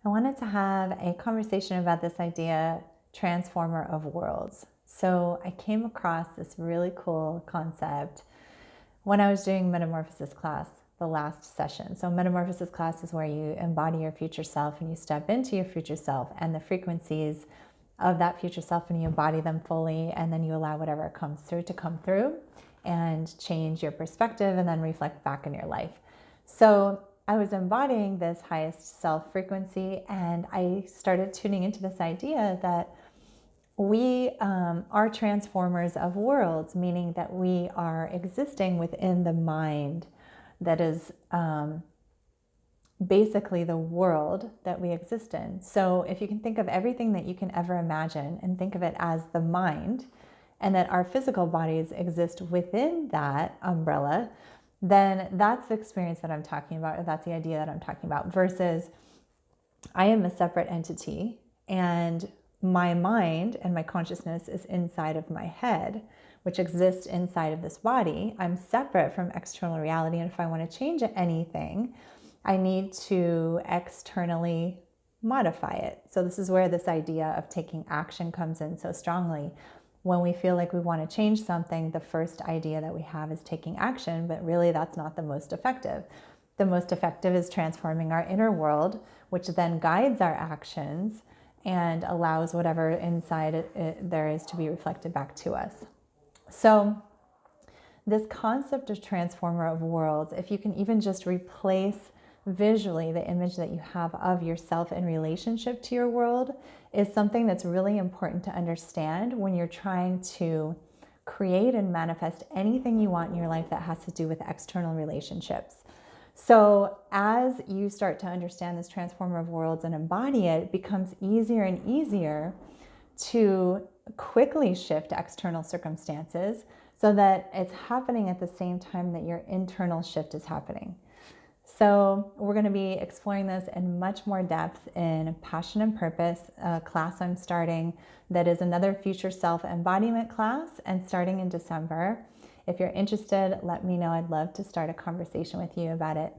I wanted to have a conversation about this idea, transformer of worlds. So I came across this really cool concept when I was doing Metamorphosis class, the last session. So Metamorphosis class is where you embody your future self and you step into your future self and the frequencies of that future self, and you embody them fully, and then you allow whatever comes through to come through and change your perspective and then reflect back in your life. So I was embodying this highest self frequency, and I started tuning into this idea that we are transformers of worlds, meaning that we are existing within the mind that is basically the world that we exist in. So if you can think of everything that you can ever imagine and think of it as the mind, and that our physical bodies exist within that umbrella, then that's the experience that I'm talking about, or that's the idea that I'm talking about, versus I am a separate entity and my mind and my consciousness is inside of my head, which exists inside of this body. I'm separate from external reality, and if I want to change anything, I need to externally modify it. So this is where this idea of taking action comes in so strongly. When we feel like we want to change something, the first idea that we have is taking action, but really that's not the most effective. The most effective is transforming our inner world, which then guides our actions and allows whatever inside there is to be reflected back to us. So this concept of transformer of worlds, if you can even just replace visually the image that you have of yourself in relationship to your world, is something that's really important to understand when you're trying to create and manifest anything you want in your life that has to do with external relationships. So as you start to understand this transformer of worlds and embody it, it becomes easier and easier to quickly shift external circumstances so that it's happening at the same time that your internal shift is happening. So we're going to be exploring this in much more depth in Passion and Purpose, a class I'm starting that is another future self embodiment class, and starting in December. If you're interested, let me know. I'd love to start a conversation with you about it.